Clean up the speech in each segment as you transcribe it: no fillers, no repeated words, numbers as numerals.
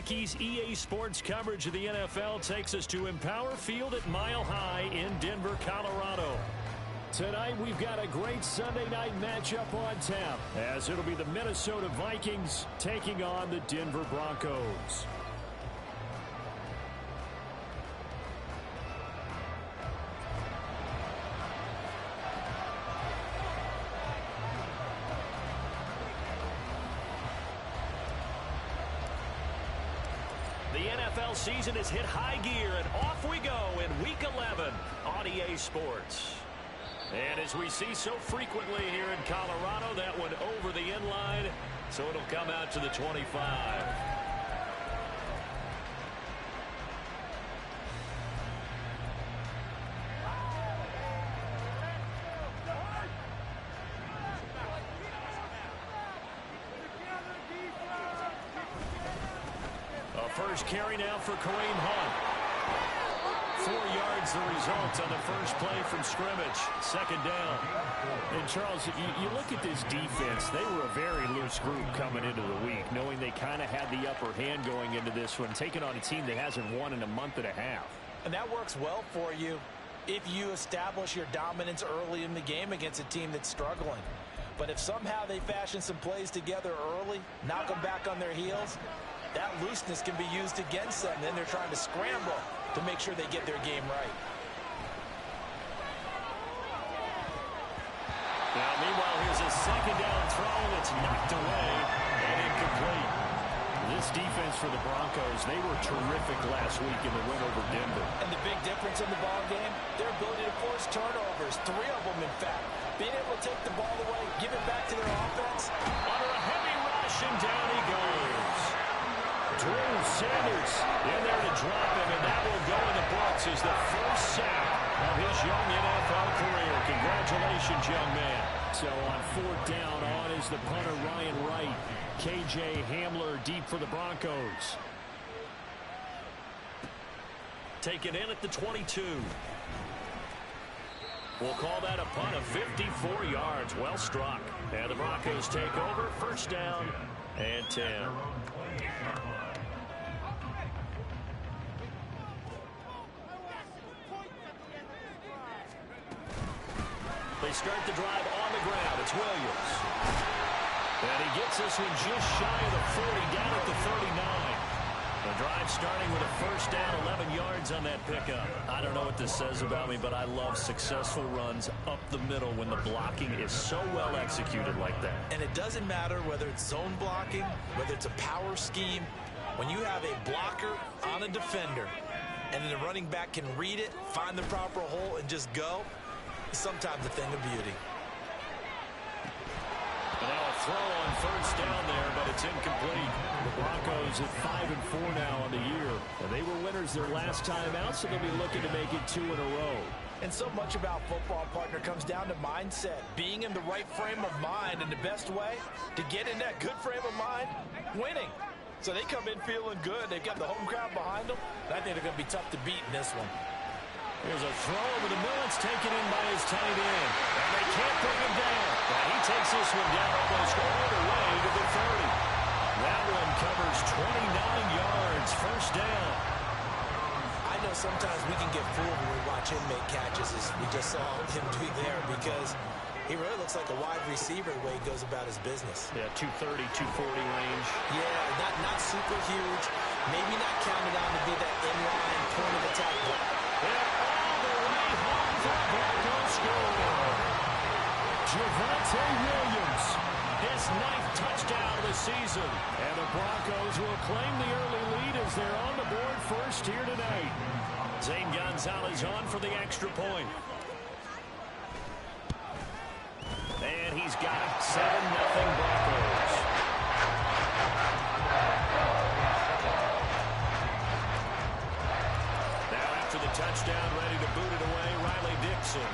Rockies EA Sports coverage of the NFL takes us to Empower Field at Mile High in Denver, Colorado. Tonight we've got a great Sunday night matchup on tap, as it'll be the Minnesota Vikings taking on the Denver Broncos. The NFL season has hit high gear, and off we go in Week 11 on EA Sports. And as we see so frequently here in Colorado, that one over the end line, so it'll come out to the 25. First carry now for Kareem Hunt. 4 yards the result on the first play from scrimmage. Second down. And Charles, you look at this defense, they were a very loose group coming into the week, knowing they kind of had the upper hand going into this one, taking on a team that hasn't won in a month and a half. And that works well for you if you establish your dominance early in the game against a team that's struggling. But if somehow they fashion some plays together early, knock them back on their heels, that looseness can be used against them. Then they're trying to scramble to make sure they get their game right. Now, meanwhile, here's a second down throw that's knocked away and incomplete. This defense for the Broncos, they were terrific last week in the win over Denver. And the big difference in the ball game, their ability to force turnovers, 3 of them, in fact. Being able to take the ball away, give it back to their offense. Under a heavy rush, and down he goes. Drew Sanders in there to drop him, and that will go in the books as the first sack of his young NFL career. Congratulations, young man. So on 4th down, on is the punter Ryan Wright. KJ Hamler deep for the Broncos. Taken in at the 22. We'll call that a punt of 54 yards. Well struck. And the Broncos take over. First down and 10. They start the drive on the ground. It's Williams. And he gets this one just shy of the 40, down at the 39. The drive starting with a first down, 11 yards on that pickup. I don't know what this says about me, but I love successful runs up the middle when the blocking is so well executed like that. And it doesn't matter whether it's zone blocking, whether it's a power scheme. When you have a blocker on a defender, and then the running back can read it, find the proper hole, and just go, it's sometimes a thing of beauty. And now a throw on first down there, but it's incomplete. The Broncos at 5-4 now on the year. And they were winners their last time out, so they'll be looking to make it 2 in a row. And so much about football, partner, comes down to mindset. Being in the right frame of mind, and the best way to get in that good frame of mind, winning. So they come in feeling good. They've got the home crowd behind them. And I think they're going to be tough to beat in this one. Here's a throw over the middle. It's taken in by his tight end. And they can't bring him down. Now he takes this one down almost all the way to the 30. That one covers 29 yards. First down. I know sometimes we can get fooled when we watch him make catches, as we just saw him do there, because he really looks like a wide receiver the way he goes about his business. Yeah, 230, 240 range. Yeah, not super huge. Maybe not counted on to be that inline point of attack. All the way home for a Broncos score. Javonte Williams, his 9th touchdown of the season. And the Broncos will claim the early lead as they're on the board first here tonight. Zane Gonzalez on for the extra point. And he's got it. 7-0 Broncos. Now after the touchdown, ready to boot it away, Riley Dixon.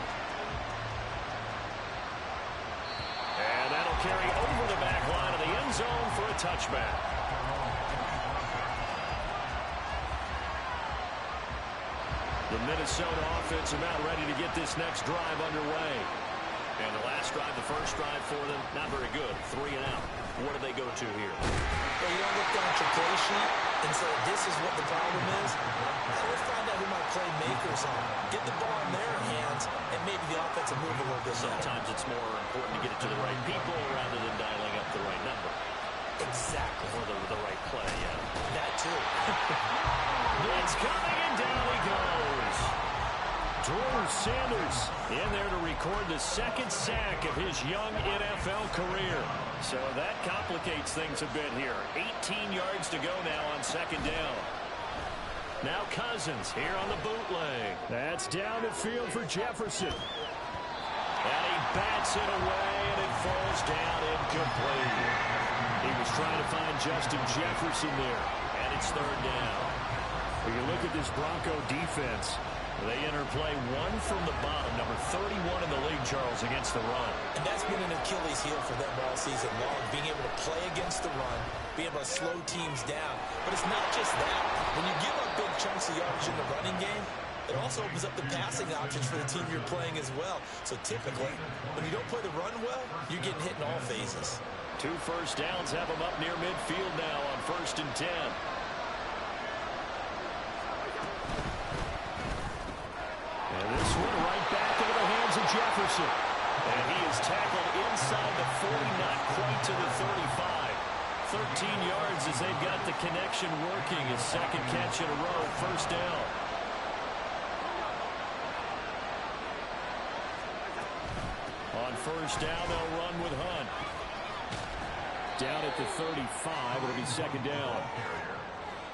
And that'll carry over the back line of the end zone for a touchback. The Minnesota offense about ready to get this next drive underway. And the last drive, the first drive for them, not very good. 3 and out. What do they go to here? Well, you don't look down at your play sheet. And so this is what the problem is. How do we find out who my playmakers are? Get the ball in their hands, and maybe the offense will move a little bit. Sometimes it's more important to get it to the right people rather than dialing up the right number. Exactly. Or the right play, yeah. That too. It's coming, and down he goes. Drew Sanders in there to record the second sack of his young NFL career. So that complicates things a bit here. 18 yards to go now on second down. Now Cousins here on the bootleg. That's down the field for Jefferson. And he bats it away, and it falls down incomplete. He was trying to find Justin Jefferson there, and it's third down. When you look at this Bronco defense, they interplay one from the bottom, number 31 in the league, Charles, against the run. And that's been an Achilles heel for them all season long, being able to play against the run, being able to slow teams down. But it's not just that. When you give up big chunks of yardage in the running game, it also opens up the passing options for the team you're playing as well. So typically, when you don't play the run well, you're getting hit in all phases. 2 first downs have them up near midfield now on 1st and 10. And this one right back into the hands of Jefferson. And he is tackled inside the 40, not quite to the 35. 13 yards as they've got the connection working. His second catch in a row, first down. On first down, they'll run with Hunt. Down at the 35, it'll be second down.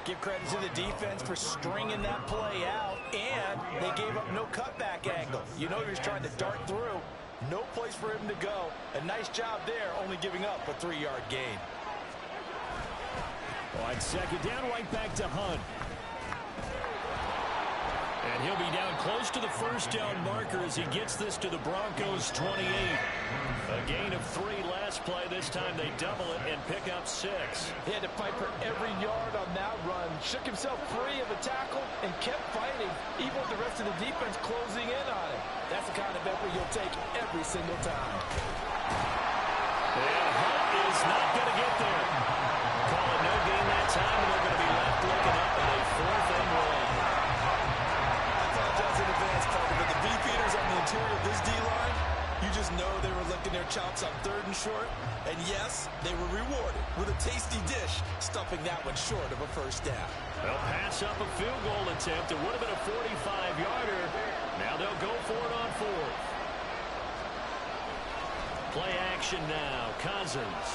Give credit to the defense for stringing that play out, and they gave up no cutback angle. You know he was trying to dart through. No place for him to go. A nice job there, only giving up a 3-yard gain. On second down, right back to Hunt. And he'll be down close to the first down marker as he gets this to the Broncos' 28. A gain of 3 last play. This time they double it and pick up 6. He had to fight for every yard on that run. Shook himself free of a tackle and kept fighting, even with the rest of the defense closing in on him. That's the kind of effort you'll take every single time. And Hunt is not going to get there. Call it no gain that time, and they're going to be left looking up at a 4th and 1. I apologize in advance, Parker, but the beefeaters on the interior of this D-line, you just know they were licking their chops on 3rd and short. And yes, they were rewarded with a tasty dish, stuffing that one short of a first down. They'll pass up a field goal attempt. It would have been a 45-yarder. Now they'll go for it on 4th. Play action now. Cousins.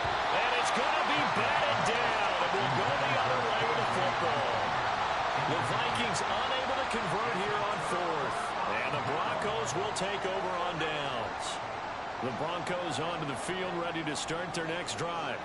And it's going to be batted down. It will go the other way with the football. The Vikings unable to convert here on 4th. And the Broncos will take over on downs. The Broncos onto the field, ready to start their next drive.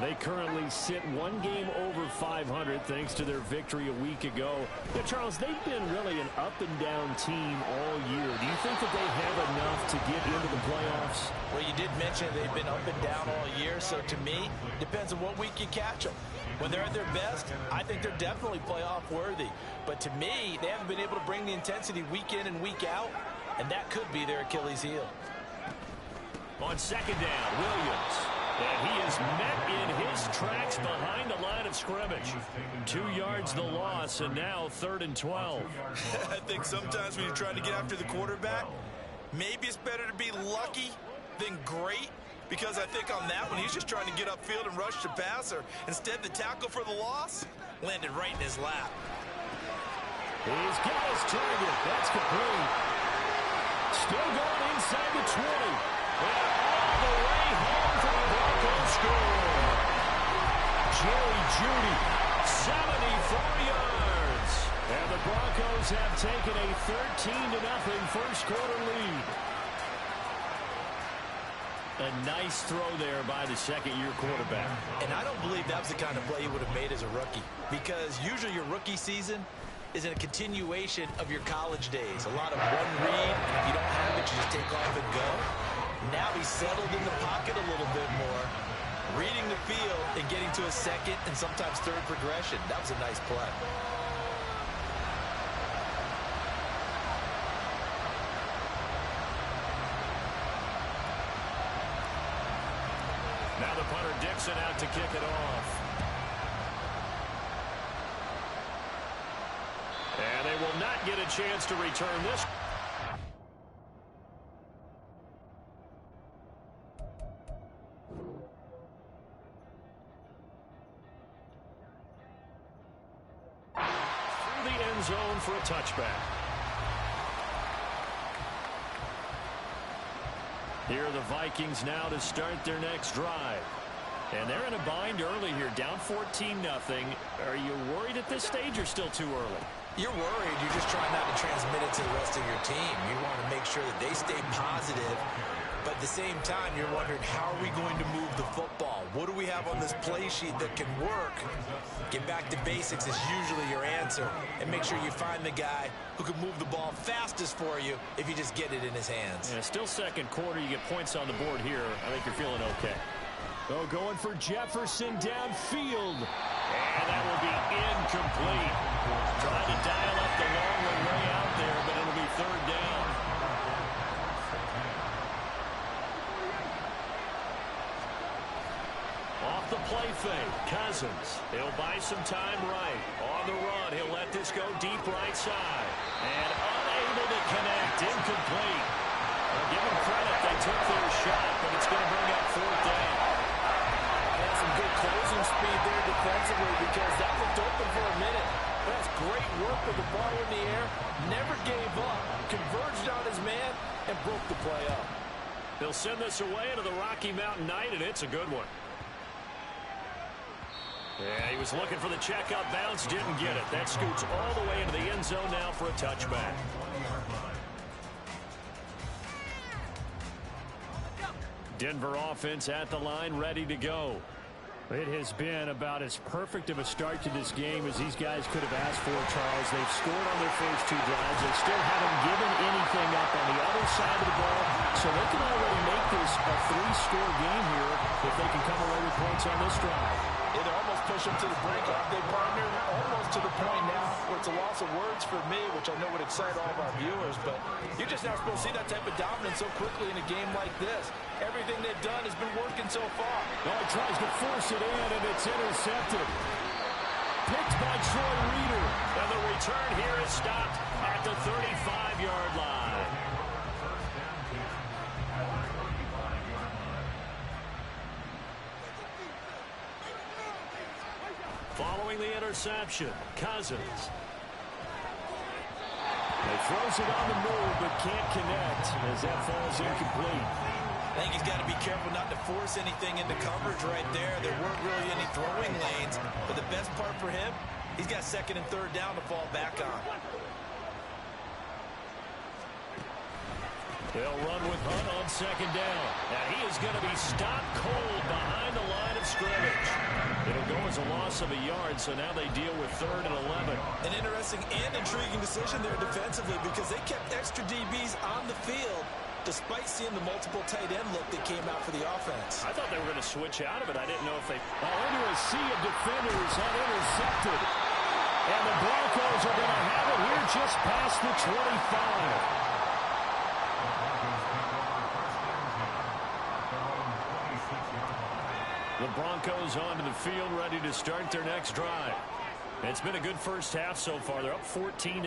They currently sit 1 game over 500 thanks to their victory a week ago. Yeah, Charles, they've been really an up-and-down team all year. Do you think that they have enough to get into the playoffs? Well, you did mention they've been up and down all year, so to me, depends on what week you catch them. When they're at their best, I think they're definitely playoff worthy. But to me, they haven't been able to bring the intensity week in and week out, and that could be their Achilles heel. On second down, Williams. And he is met in his tracks behind the line of scrimmage. 2 yards the loss, and now 3rd and 12. I think sometimes when you're trying to get after the quarterback, maybe it's better to be lucky than great. Because I think on that one, he's just trying to get upfield and rush the passer. Instead, the tackle for the loss landed right in his lap. He's got his target. That's complete. Still going inside the 20. And all the way home for the Broncos score. Jerry Jeudy, 74 yards. And the Broncos have taken a 13-0 first quarter lead. A nice throw there by the second-year quarterback. And I don't believe that was the kind of play he would have made as a rookie. Because usually your rookie season is in a continuation of your college days. A lot of one read. If you don't have it, you just take off and go. Now he's settled in the pocket a little bit more, reading the field and getting to a second and sometimes third progression. That was a nice play. Now the punter Dixon out to kick it off. get a chance to return this. Through the end zone for a touchback. Here are the Vikings now to start their next drive. And they're in a bind early here, down 14-0. Are you worried at this stage or still too early? You're worried. You're just trying not to transmit it to the rest of your team. You want to make sure that they stay positive. But at the same time, you're wondering, how are we going to move the football? What do we have on this play sheet that can work? Get back to basics is usually your answer. And make sure you find the guy who can move the ball fastest for you if you just get it in his hands. Yeah, still second quarter. You get points on the board here. I think you're feeling okay. Oh, going for Jefferson downfield. And that will be incomplete. Trying to dial up the long one way out there, but it'll be third down. Off the play fake, Cousins. He'll buy some time right. On the run, he'll let this go deep right side. And unable to connect, incomplete. Well, give them credit, they took their shot, but it's going to bring up fourth down. Some good closing speed there defensively, because that looked open for a minute. That's great work with the ball in the air. Never gave up. Converged on his man and broke the play up. They'll send this away into the Rocky Mountain night, and it's a good one. Yeah, he was looking for the check-up bounce, didn't get it. That scoots all the way into the end zone now for a touchback. Denver offense at the line, ready to go. It has been about as perfect of a start to this game as these guys could have asked for, Charles. They've scored on their first two drives. They still haven't given anything up on the other side of the ball, so they can already make this a three-score game here if they can come away with points on this drive. It almost pushed them to the brink, aren't they, partner? Almost to the point now where it's a loss of words for me, which I know would excite all of our viewers, but you're just not supposed to see that type of dominance so quickly in a game like this. Everything they've done has been working so far. Well, he tries to force it in, and it's intercepted. Picked by Troy Reeder. And the return here is stopped at the 35-yard line. Following the interception, Cousins. He throws it on the move, but can't connect as that falls incomplete. I think he's got to be careful not to force anything into coverage right there. There weren't really any throwing lanes, but the best part for him, he's got second and third down to fall back on. They'll run with Hunt on second down. Now he is going to be stopped cold behind the line of scrimmage. It'll go as a loss of a yard, so now they deal with 3rd and 11. An interesting and intriguing decision there defensively, because they kept extra DBs on the field despite seeing the multiple tight end look that came out for the offense. I thought they were going to switch out of it. I didn't know if they... Into a sea of defenders and intercepted. And the Broncos are going to have it here just past the 25. The Broncos onto the field, ready to start their next drive. It's been a good first half so far. They're up 14-0.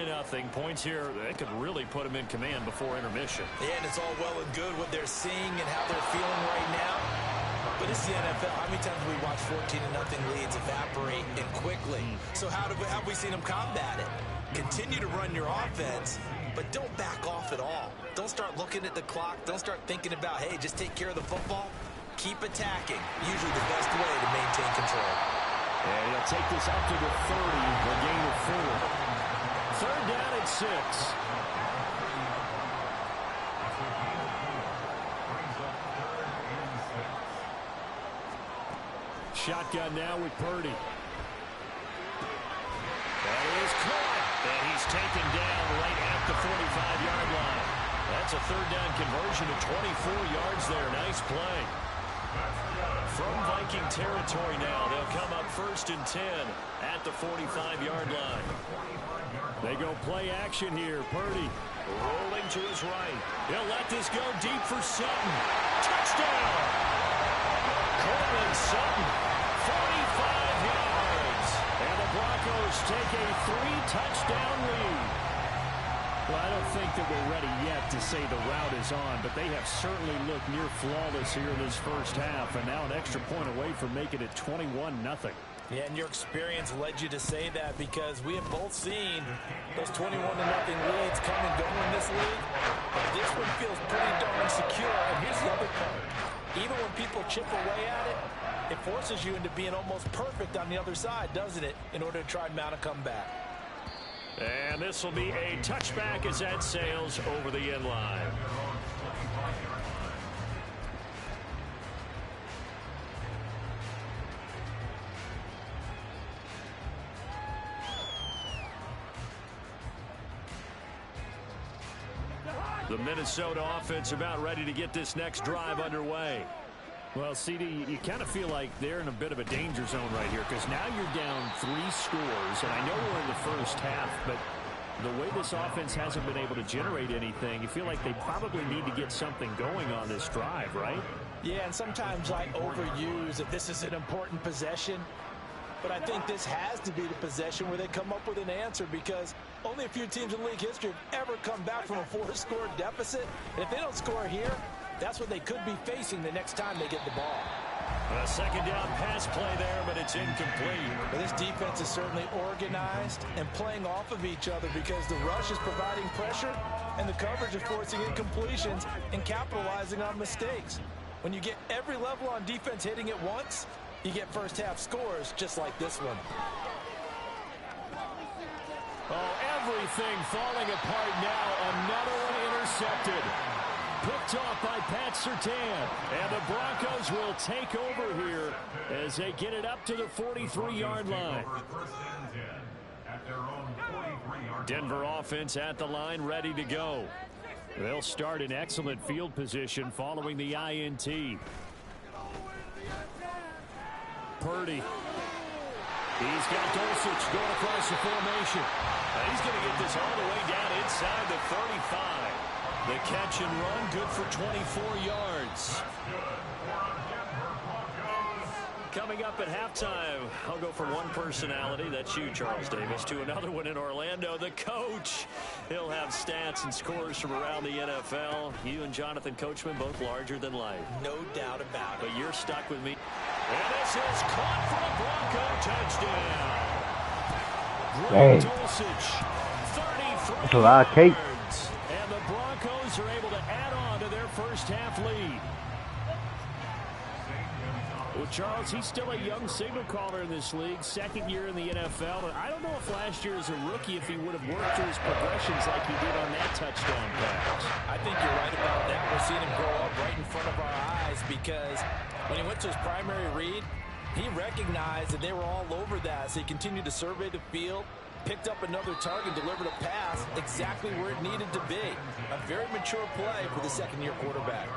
Points here, they could really put them in command before intermission. Yeah, and it's all well and good what they're seeing and how they're feeling right now. But it's the NFL. How many times have we watched 14-0 leads evaporate and quickly? So how have we seen them combat it? Continue to run your offense, but don't back off at all. Don't start looking at the clock. Don't start thinking about, hey, just take care of the football. Keep attacking. Usually the best way to maintain control. And he'll take this up to the 30, a gain of 4. 3rd down at 6. Shotgun now with Purdy. That is caught. And he's taken down right at the 45-yard line. That's a 3rd down conversion to 24 yards there. Nice play. From Viking territory now, they'll come up 1st and 10 at the 45-yard line. They go play action here. Purdy rolling to his right. He'll let this go deep for Sutton. Touchdown! Courtland Sutton, 45 yards. And the Broncos take a 3-touchdown lead. Well, I don't think that we're ready yet to say the route is on, but they have certainly looked near flawless here in this first half, and now an extra point away from making it 21-0. Yeah, and your experience led you to say that because we have both seen those 21-0 leads come and go in this league. But this one feels pretty darn secure. And here's the other part. Even when people chip away at it, it forces you into being almost perfect on the other side, doesn't it, in order to try and mount a comeback. And this will be a touchback as that sails over the end line. The Minnesota offense about ready to get this next drive underway. Well, CD, you kind of feel like they're in a bit of a danger zone right here because now you're down 3 scores, and I know we're in the first half, but the way this offense hasn't been able to generate anything, you feel like they probably need to get something going on this drive, right? Yeah, and sometimes I overuse that this is an important possession. But I think this has to be the possession where they come up with an answer because only a few teams in league history have ever come back from a 4-score deficit. And if they don't score here, that's what they could be facing the next time they get the ball. A second down pass play there, but it's incomplete. But this defense is certainly organized and playing off of each other because the rush is providing pressure and the coverage is forcing incompletions and capitalizing on mistakes. When you get every level on defense hitting at once, you get first half scores just like this one. Oh, everything falling apart now. Another one intercepted. Picked off by Pat Surtain. And the Broncos will take over here as they get it up to the 43-yard line. Denver offense at the line, ready to go. They'll start in excellent field position following the INT. Purdy. He's got Dulcich going across the formation. He's going to get this all the way down inside the 35. The catch and run, good for 24 yards. Coming up at halftime, I'll go from one personality, that's you, Charles Davis, to another one in Orlando, the coach. He'll have stats and scores from around the NFL. You and Jonathan Coachman, both larger than life. No doubt about it. But you're stuck with me. And this is caught for a Bronco touchdown. Dang. Dulcich, 33 That's a lot of cake. yards. And the Broncos are able to add on to their first half lead. Well, Charles, he's still a young signal caller in this league, second year in the NFL. And I don't know if last year as a rookie if he would have worked through his progressions like he did on that touchdown pass. I think you're right about that. We're seeing him grow up right in front of our eyes because when he went to his primary read, he recognized that they were all over that. So he continued to survey the field, picked up another target, delivered a pass exactly where it needed to be. A very mature play for the second-year quarterback.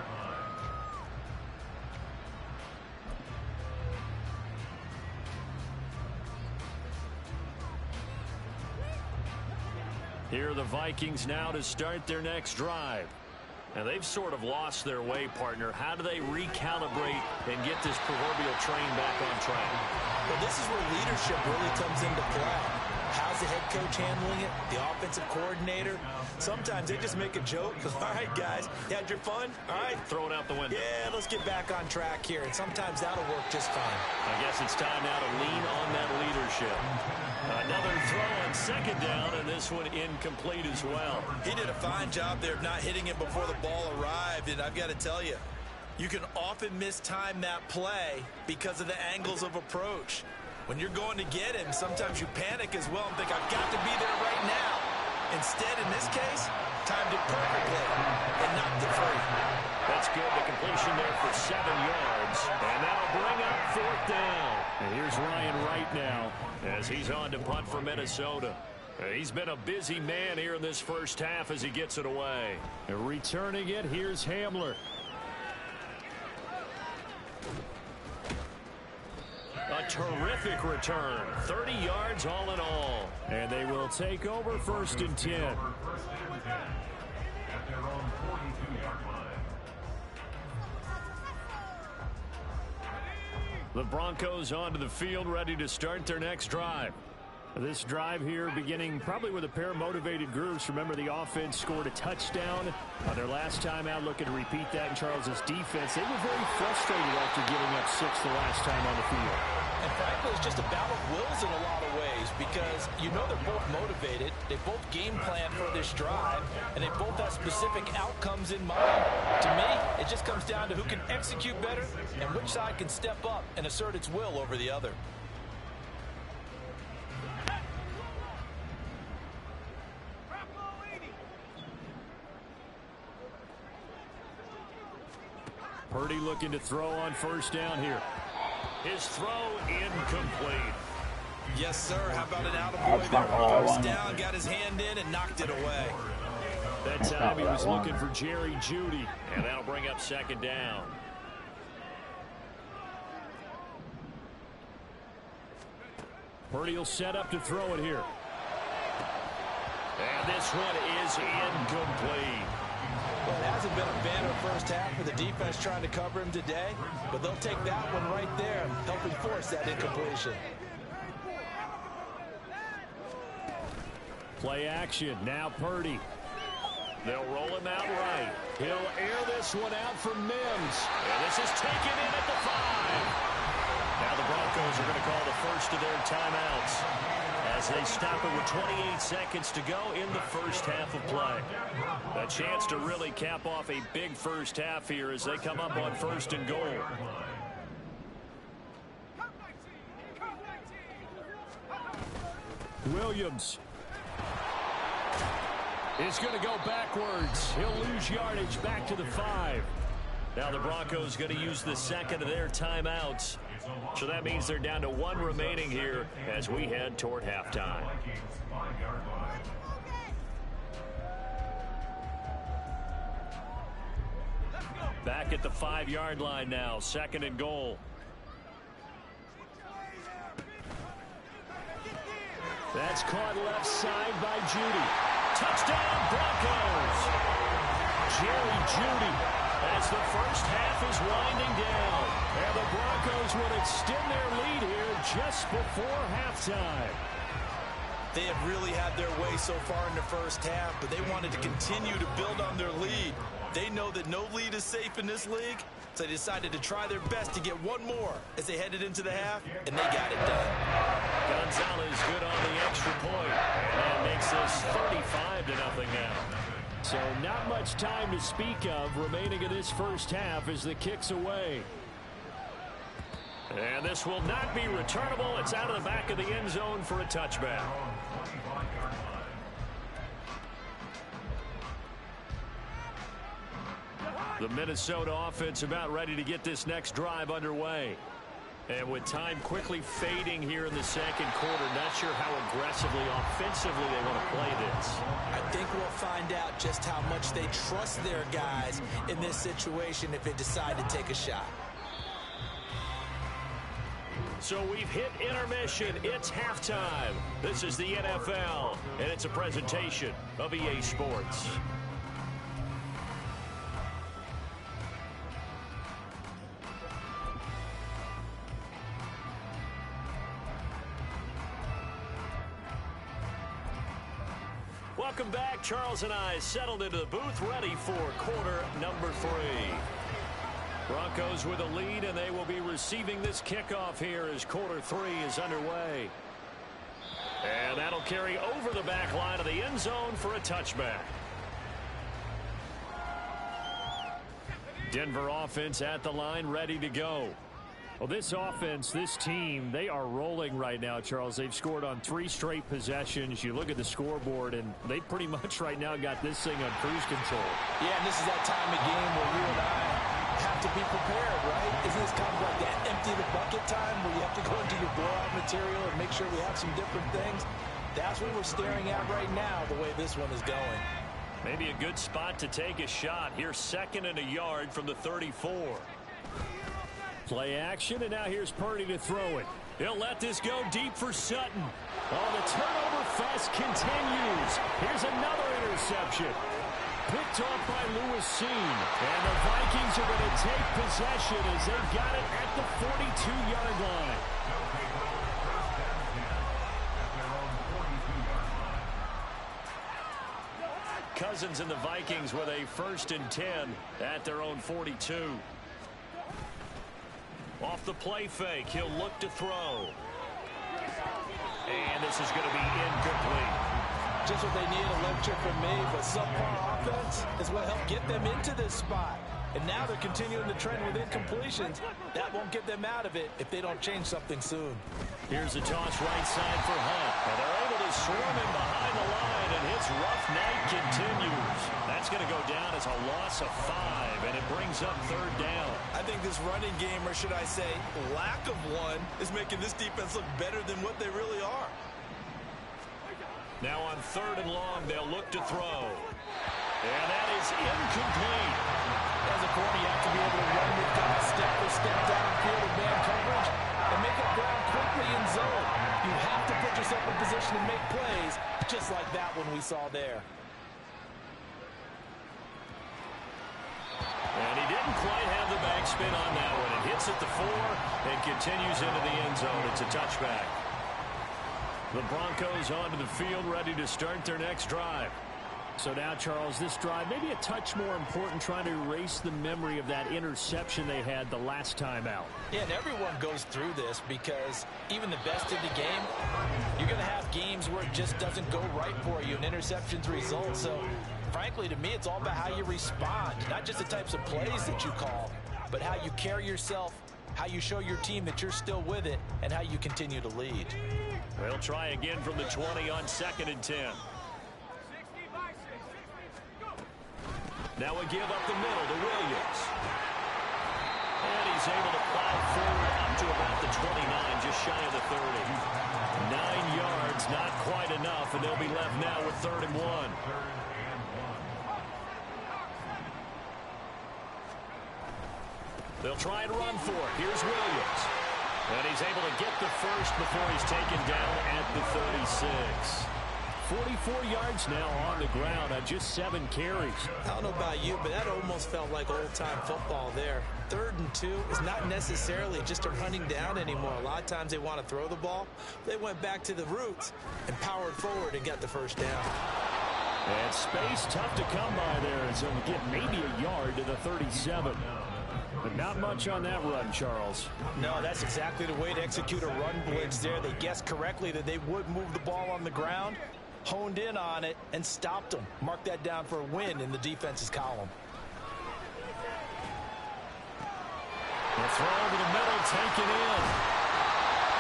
Here are the Vikings now to start their next drive. And they've sort of lost their way, partner. How do they recalibrate and get this proverbial train back on track? Well, this is where leadership really comes into play. How's the head coach handling it? The offensive coordinator? Sometimes they just make a joke. All right, guys, you had your fun? All right. Throw it out the window. Yeah, let's get back on track here. And sometimes that'll work just fine. I guess it's time now to lean on that leadership. Another throw on second down, and this one incomplete as well. He did a fine job there of not hitting it before the ball arrived. And I've got to tell you, you can often mistime that play because of the angles of approach. When you're going to get him, sometimes you panic as well and think, I've got to be there right now. Instead, in this case, timed it perfectly and knocked it free. That's good. The completion there for 7 yards. And now bring up fourth down. And here's Ryan Wright now as he's on to punt for Minnesota. He's been a busy man here in this first half as he gets it away. And returning it, here's Hamler. A terrific return. 30 yards all in all. And they will take over first and 10. The Broncos onto the field ready to start their next drive. This drive here beginning probably with a pair of motivated groups. Remember, the offense scored a touchdown on their last time out, looking to repeat that in Charles' defense. They were very frustrated after giving up 6 the last time on the field. And frankly, it's just a battle of wills in a lot of ways because you know they're both motivated. They both game plan for this drive, and they both have specific outcomes in mind. To me, it just comes down to who can execute better and which side can step up and assert its will over the other. Purdy looking to throw on first down here. His throw incomplete. Yes, sir. How about an attaboy there? First down, got his hand in and knocked it away. That time he was looking for Jerry Jeudy, and that'll bring up second down. Purdy will set up to throw it here. And this one is incomplete. Well, it hasn't been a banner first half for the defense trying to cover him today, but they'll take that one right there, helping force that incompletion. Play action. Now Purdy. They'll roll him out right. He'll air this one out for Mims. And this is taken in at the 5. Now the Broncos are going to call the first of their timeouts as they stop it with 28 seconds to go in the first half of play. A chance to really cap off a big first half here as they come up on first and goal. Williams is going to go backwards. He'll lose yardage back to the 5. Now the Broncos going to use the second of their timeouts. So that means they're down to 1 remaining here as we head toward halftime. Back at the 5-yard line now, second and goal. That's caught left side by Jeudy. Touchdown, Broncos! Jerry Jeudy as the first half is winding down. And the Broncos would extend their lead here just before halftime. They have really had their way so far in the first half, but they wanted to continue to build on their lead. They know that no lead is safe in this league, so they decided to try their best to get one more as they headed into the half, and they got it done. Gonzalez good on the extra point, and that makes this 35-0 now. So not much time to speak of remaining in this first half as the kick's away. And this will not be returnable. It's out of the back of the end zone for a touchback. The Minnesota offense about ready to get this next drive underway. And with time quickly fading here in the second quarter, not sure how aggressively, offensively they want to play this. I think we'll find out just how much they trust their guys in this situation if they decide to take a shot. So we've hit intermission. It's halftime. This is the NFL, and it's a presentation of EA Sports. Welcome back. Charles and I settled into the booth, ready for quarter number 3. Broncos with a lead, and they will be receiving this kickoff here as quarter 3 is underway. And that'll carry over the back line of the end zone for a touchback. Denver offense at the line, ready to go. Well, this offense, this team, they are rolling right now, Charles. They've scored on 3 straight possessions. You look at the scoreboard, and they pretty much right now got this thing on cruise control. Yeah, and this is that time of game where you and I have to be prepared, right? Isn't this kind of like that empty the bucket time where you have to go into your blowout material and make sure we have some different things? That's what we're staring at right now, the way this one is going. Maybe a good spot to take a shot. Here's second and a yard from the 34. Play action, and now here's Purdy to throw it. He'll let this go deep for Sutton. Oh, the turnover fest continues. Here's another interception. Picked off by Lewis Seen. And the Vikings are going to take possession as they've got it at the 42-yard line. Cousins and the Vikings with a 1st and 10 at their own 42. Off the play fake, he'll look to throw. And this is going to be incomplete. Just what they need, electric from me, but subpar offense is what helped get them into this spot. And now they're continuing the trend with incompletions. That won't get them out of it if they don't change something soon. Here's a toss right side for Hunt. And they're able to swarm him behind the line, and his rough night continues. That's going to go down as a loss of 5, and it brings up 3rd down. I think this running game, or should I say lack of one, is making this defense look better than what they really are. Now on 3rd and long, they'll look to throw. And that is incomplete. As a corner, you have to be able to run with guys step for step downfield in man coverage and make up ground quickly in zone. You have to put yourself in position to make plays, just like that one we saw there. And he didn't quite have the backspin on that one. It hits at the 4 and continues into the end zone. It's a touchback. The Broncos onto the field, ready to start their next drive. So now, Charles, this drive maybe a touch more important, trying to erase the memory of that interception they had the last time out. Yeah, and everyone goes through this because even the best in the game, you're going to have games where it just doesn't go right for you, and interceptions result. So, frankly, to me, it's all about how you respond, not just the types of plays that you call, but how you carry yourself, how you show your team that you're still with it, and how you continue to lead. They'll try again from the 20 on 2nd and 10. Now a give up the middle to Williams. And he's able to plow forward up to about the 29, just shy of the 30. 9 yards, not quite enough, and they'll be left now with 3rd and 1. They'll try and run for it. Here's Williams. And he's able to get the first before he's taken down at the 36. 44 yards now on the ground on just 7 carries. I don't know about you, but that almost felt like old-time football there. 3rd and 2 is not necessarily just a running down anymore. A lot of times they want to throw the ball. They went back to the roots and powered forward and got the first down. And space tough to come by there as they'll get maybe a yard to the 37. But not much on that run, Charles. No, that's exactly the way to execute a run blitz there. They guessed correctly that they would move the ball on the ground, honed in on it, and stopped them. Mark that down for a win in the defense's column. The throw over the middle, taken in.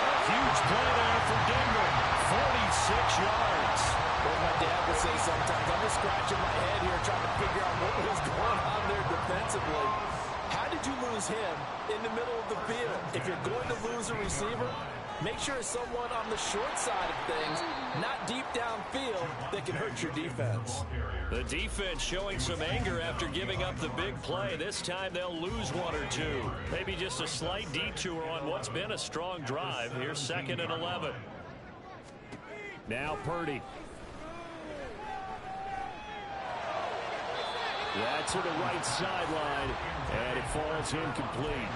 A huge play there for Denver. 46 yards. What my dad would say sometimes, I'm just scratching my head here trying to figure out what was going on there defensively. How did you lose him in the middle of the field? If you're going to lose a receiver, make sure it's someone on the short side of things, not deep downfield, that can hurt your defense. The defense showing some anger after giving up the big play. This time they'll lose 1 or 2. Maybe just a slight detour on what's been a strong drive. Here's 2nd and 11. Now Purdy. That's to the right sideline, and it falls incomplete.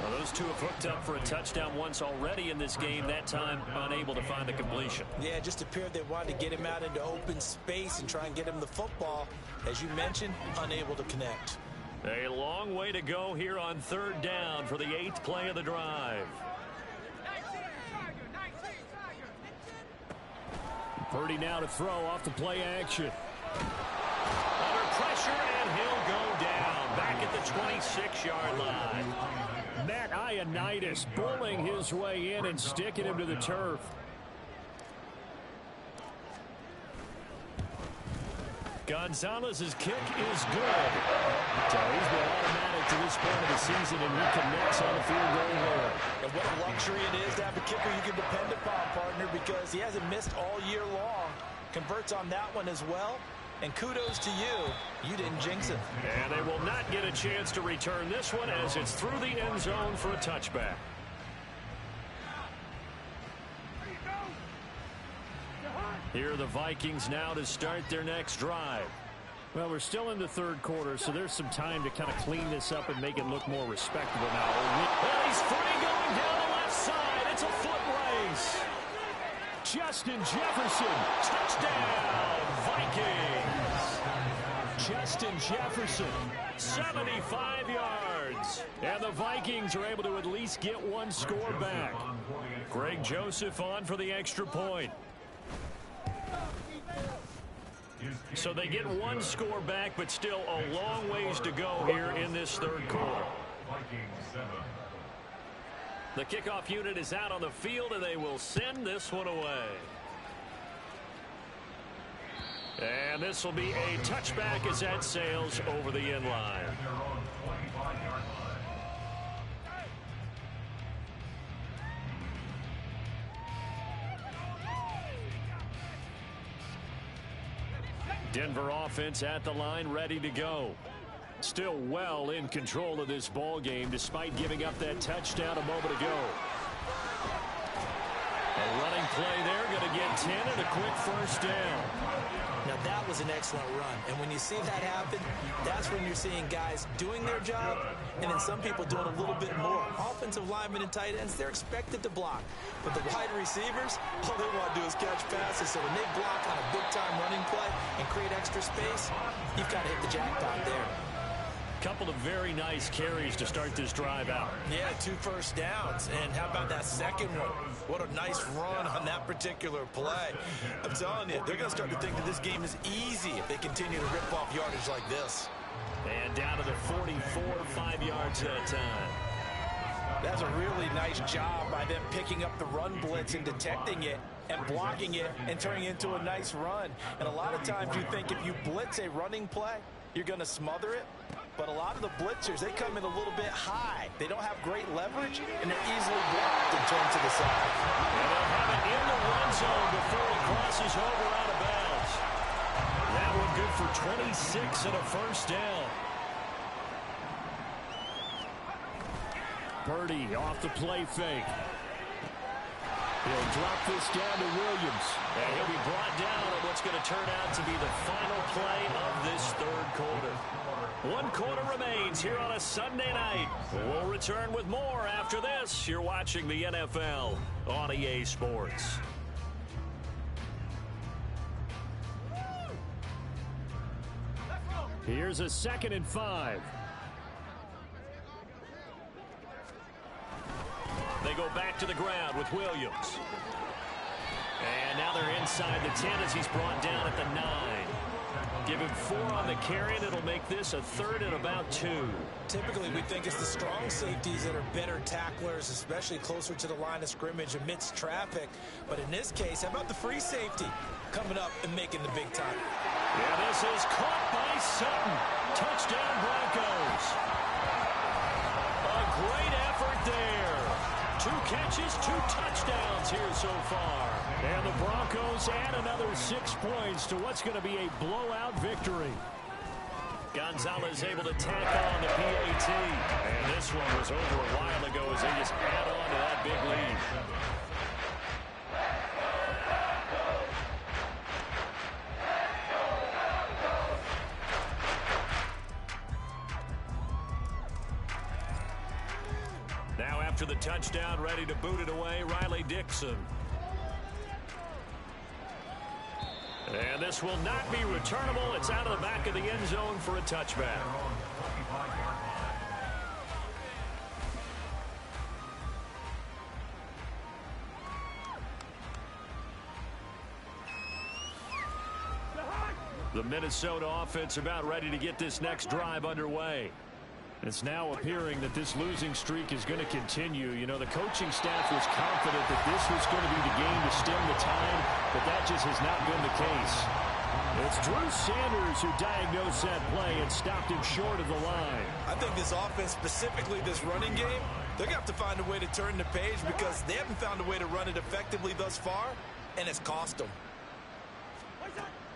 Well, those two have hooked up for a touchdown once already in this game, that time unable to find the completion. Yeah, it just appeared they wanted to get him out into open space and try and get him the football. As you mentioned, unable to connect. A long way to go here on 3rd down for the 8th play of the drive. Purdy now to throw off the play action. Under pressure, and he'll go down back at the 26-yard line. Matt Ioannidis bullying his way in and sticking him to the turf. Gonzalez's kick is good. So he's been automatic to this point of the season, and he connects on the field goal there. And what a luxury it is to have a kicker you can depend upon, partner, because he hasn't missed all year long. Converts on that one as well. And kudos to you. You didn't jinx it. And they will not get a chance to return this one as it's through the end zone for a touchback. Here are the Vikings now to start their next drive. Well, we're still in the 3rd quarter, so there's some time to kind of clean this up and make it look more respectable now. Well, he's free going down the left side. It's a foot race. Justin Jefferson. Touchdown, Vikings. Justin Jefferson. 75 yards. And the Vikings are able to at least get one score back. Greg Joseph on for the extra point. So they get one score back, but still a long ways to go here in this third quarter. The kickoff unit is out on the field, and they will send this one away. And this will be a touchback as that sails over the end line. Denver offense at the line, ready to go. Still well in control of this ball game despite giving up that touchdown a moment ago. A running play there, going to get 10 and a quick first down. Now that was an excellent run, and when you see that happen, that's when you're seeing guys doing their job and then some people doing a little bit more. Offensive linemen and tight ends, they're expected to block, but the wide receivers, all they want to do is catch passes. So when they block on a big-time running play and create extra space, you've got to hit the jackpot there. Couple of very nice carries to start this drive out. Yeah, 2 first downs. And how about that second one? What a nice run on that particular play. I'm telling you, they're going to start to think that this game is easy if they continue to rip off yardage like this. And down to the 44, 5 yards that time. That's a really nice job by them picking up the run blitz and detecting it and blocking it and turning it into a nice run. And a lot of times you think if you blitz a running play, you're going to smother it. But a lot of the blitzers, they come in a little bit high. They don't have great leverage, and they're easily blocked and turned to the side. And they'll have it in the run zone before he crosses over out of bounds. That one good for 26 and a first down. Purdy off the play fake. He'll drop this down to Williams. And he'll be brought down on what's going to turn out to be the final play of this third quarter. 1 quarter remains here on a Sunday night. We'll return with more after this. You're watching the NFL on EA Sports. Here's a 2nd and 5. They go back to the ground with Williams. And now they're inside the 10 as he's brought down at the 9. Give him 4 on the carry, and it'll make this a 3rd and about 2. Typically, we think it's the strong safeties that are better tacklers, especially closer to the line of scrimmage amidst traffic. But in this case, how about the free safety coming up and making the big time? Yeah, this is caught by Sutton. Touchdown, Broncos. A great effort there. 2 catches, 2 touchdowns here so far. And the Broncos add another 6 points to what's going to be a blowout victory. Gonzalez able to tack on the PAT. And this one was over a while ago as they just add on to that big lead. Now after the touchdown, ready to boot it away, Riley Dixon. And this will not be returnable. It's out of the back of the end zone for a touchback. The Minnesota offense about ready to get this next drive underway. It's now appearing that this losing streak is going to continue. You know, the coaching staff was confident that this was going to be the game to stem the tide, but that just has not been the case. It's Drew Sanders who diagnosed that play and stopped him short of the line. I think this offense, specifically this running game, they're going to have to find a way to turn the page because they haven't found a way to run it effectively thus far, and it's cost them.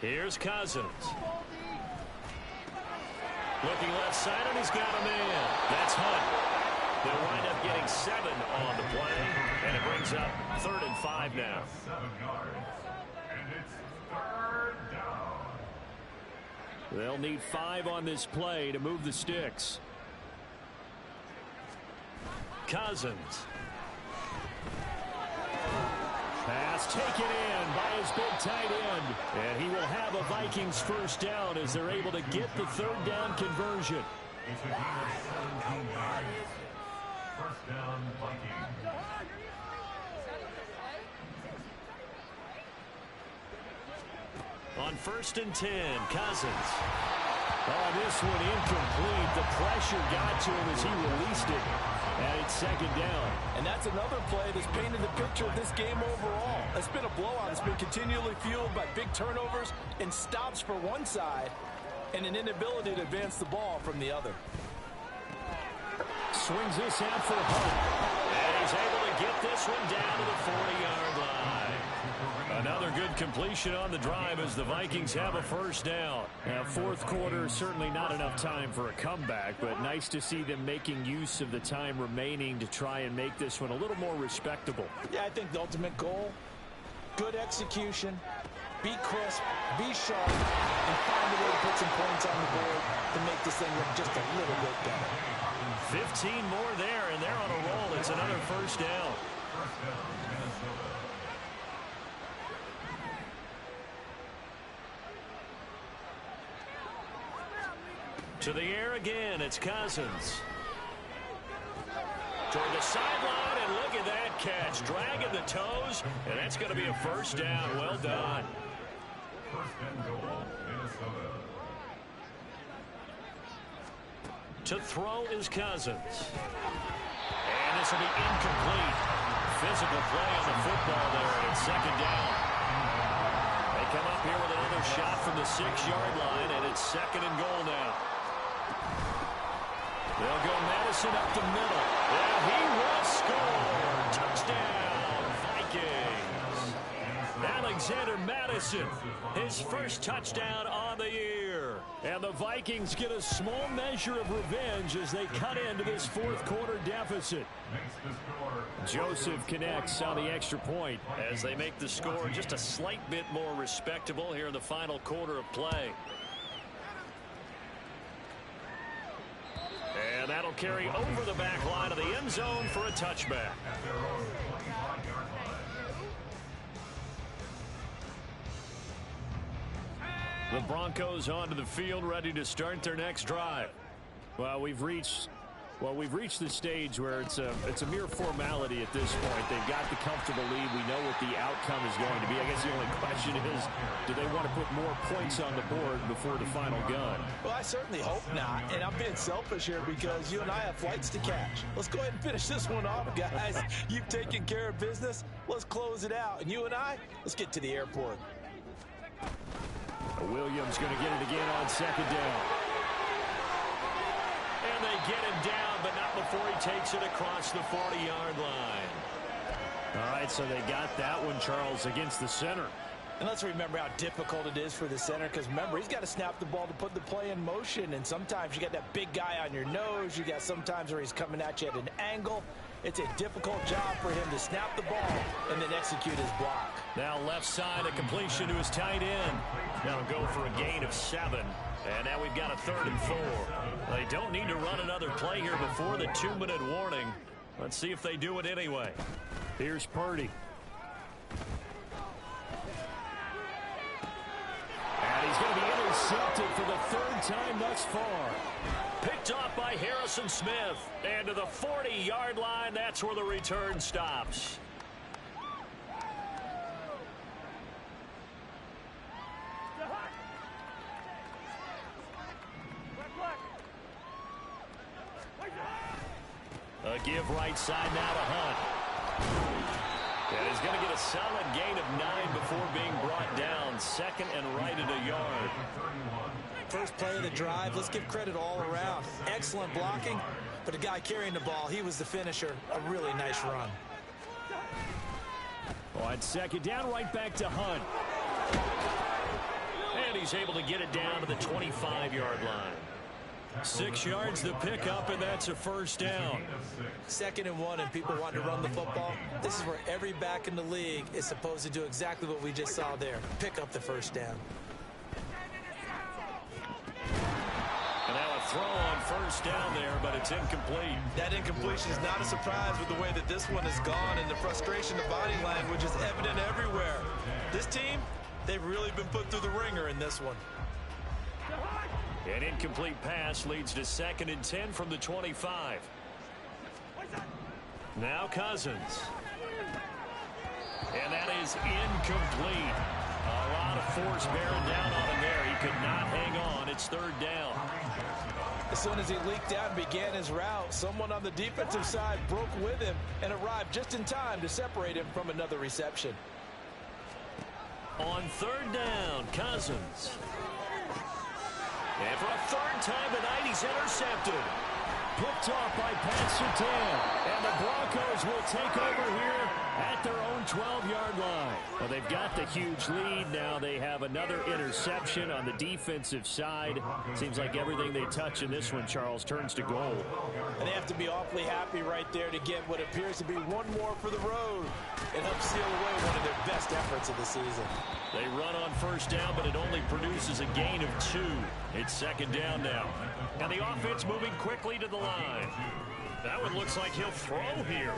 Here's Cousins. Looking left side, and he's got him in. That's Hunt. They'll wind up getting 7 on the play, and it brings up 3rd and 5 now. 7 yards, and it's 3rd down. They'll need 5 on this play to move the sticks. Cousins. Pass taken in by his big tight end. And he will have a Vikings first down as they're able to get the third down conversion. It's a gain of 17 yards. First down, Vikings. On 1st and 10, Cousins. Oh, this one incomplete. The pressure got to him as he released it. And it's second down. And that's another play that's painted the picture of this game overall. It's been a blowout. It's been continually fueled by big turnovers and stops for one side and an inability to advance the ball from the other. Swings this out for Hunt. And he's able to get this one down to the 40-yard line. Another good completion on the drive as the Vikings have a first down. Now, fourth quarter, certainly not enough time for a comeback, but nice to see them making use of the time remaining to try and make this one a little more respectable. Yeah, I think the ultimate goal, good execution, be crisp, be sharp, and find a way to put some points on the board to make this thing look just a little bit better. 15 more there, and they're on a roll. It's another first down. To the air again, it's Cousins. Toward the sideline, and look at that catch. Dragging the toes, and that's going to be a first down. Well done. First and goal, Minnesota. To throw is Cousins. And this will be incomplete. Physical play on the football there, and it's second down. They come up here with another shot from the 6-yard line, and it's second and goal now. They'll go Madison up the middle. And he will score. Touchdown, Vikings. Alexander Madison, his first touchdown on the year. And the Vikings get a small measure of revenge as they cut into this fourth quarter deficit. Joseph connects on the extra point. As they make the score just a slight bit more respectable here in the final quarter of play. And that'll carry over the back line of the end zone for a touchback. The Broncos onto the field, ready to start their next drive. Well, we've reached the stage where it's a mere formality at this point. They've got the comfortable lead. We know what the outcome is going to be. I guess the only question is, do they want to put more points on the board before the final gun? Well, I certainly hope not. And I'm being selfish here because you and I have flights to catch. Let's go ahead and finish this one off, guys. You've taken care of business. Let's close it out. And you and I, let's get to the airport. Williams going to get it again on second down. And they get him down, but not before he takes it across the 40-yard line. All right, so they got that one, Charles, against the center. And let's remember how difficult it is for the center, because remember, he's got to snap the ball to put the play in motion, and sometimes you got that big guy on your nose. You got sometimes where he's coming at you at an angle. It's a difficult job for him to snap the ball and then execute his block. Now left side, a completion to his tight end. Now go for a gain of 7. And now we've got a 3rd and 4. They don't need to run another play here before the 2-minute warning. Let's see if they do it anyway. Here's Purdy. And he's going to be intercepted for the 3rd time thus far. Picked off by Harrison Smith. And to the 40-yard line, that's where the return stops. A give right side now to Hunt. And he's going to get a solid gain of 9 before being brought down. 2nd and right at a yard. First play of the drive, let's give credit all around. Excellent blocking, but the guy carrying the ball, he was the finisher. A really nice run. On second down, right back to Hunt. And he's able to get it down to the 25-yard line. 6 yards the pickup, and that's a first down. 2nd and 1, and people want to run the football. This is where every back in the league is supposed to do exactly what we just saw there. Pick up the first down. And now a throw on first down there, but it's incomplete. That incompletion is not a surprise with the way that this one has gone, and the frustration, the body language is evident everywhere. This team, they've really been put through the ringer in this one. An incomplete pass leads to 2nd and 10 from the 25. Now Cousins. And that is incomplete. A lot of force bearing down on him there. He could not hang on. It's 3rd down. As soon as he leaked out and began his route, someone on the defensive side broke with him and arrived just in time to separate him from another reception. On 3rd down, Cousins. And for a 3rd time tonight, he's intercepted. Picked off by Pat Surtain. And the Broncos will take over here at their own 12-yard line. Well, they've got the huge lead. Now they have another interception on the defensive side. Seems like everything they touch in this one, Charles, turns to goal. And they have to be awfully happy right there to get what appears to be one more for the road and help seal away one of their best efforts of the season. They run on first down, but it only produces a gain of 2. It's 2nd down now. And the offense moving quickly to the line. That one looks like he'll throw here.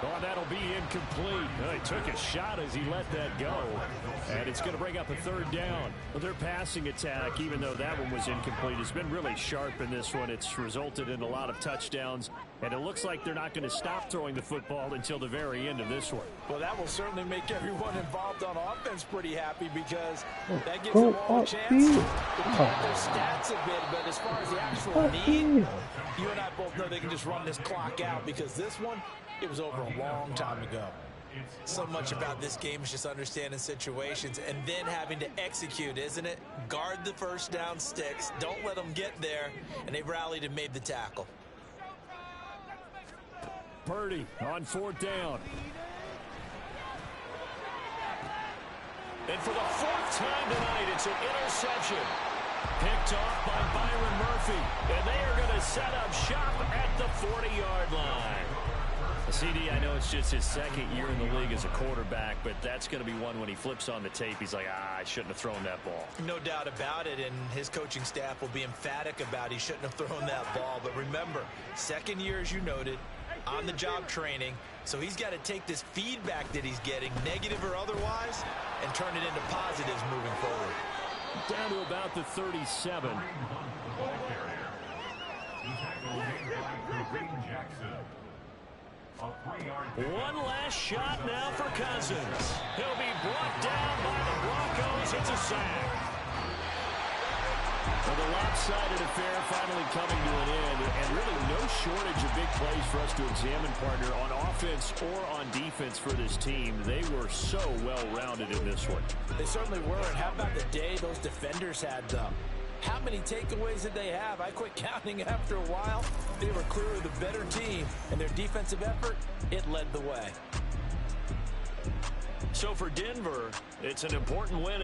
Oh, that'll be incomplete. He took a shot as he let that go. And it's going to bring up a 3rd down. Well, their passing attack, even though that one was incomplete, has been really sharp in this one. It's resulted in a lot of touchdowns. And it looks like they're not going to stop throwing the football until the very end of this one. Well, that will certainly make everyone involved on offense pretty happy, because that gives them all a chance to pad their stats a bit. But as far as the actual need, you and I both know they can just run this clock out, because this one, it was over a long time ago. So much about this game is just understanding situations and then having to execute, isn't it? Guard the first down sticks. Don't let them get there. And they rallied and made the tackle. Purdy on 4th down. And for the 4th time tonight, it's an interception. Picked off by Byron Murphy. And they are going to set up shop at the 40-yard line. CD, I know it's just his 2nd year in the league as a quarterback, but that's going to be one when he flips on the tape. He's like, I shouldn't have thrown that ball. No doubt about it, and his coaching staff will be emphatic about he shouldn't have thrown that ball. But remember, 2nd year, as you noted, on-the-job training, so he's got to take this feedback that he's getting, negative or otherwise, and turn it into positives moving forward. Down to about the 37. One last shot now for Cousins. He'll be brought down by the Broncos. It's a sack. Well, the lopsided affair finally coming to an end, and really no shortage of big plays for us to examine, partner, on offense or on defense for this team. They were so well-rounded in this one. They certainly were, and how about the day those defenders had, though? How many takeaways did they have? I quit counting after a while. They were clearly the better team, and their defensive effort, it led the way. So for Denver, it's an important win.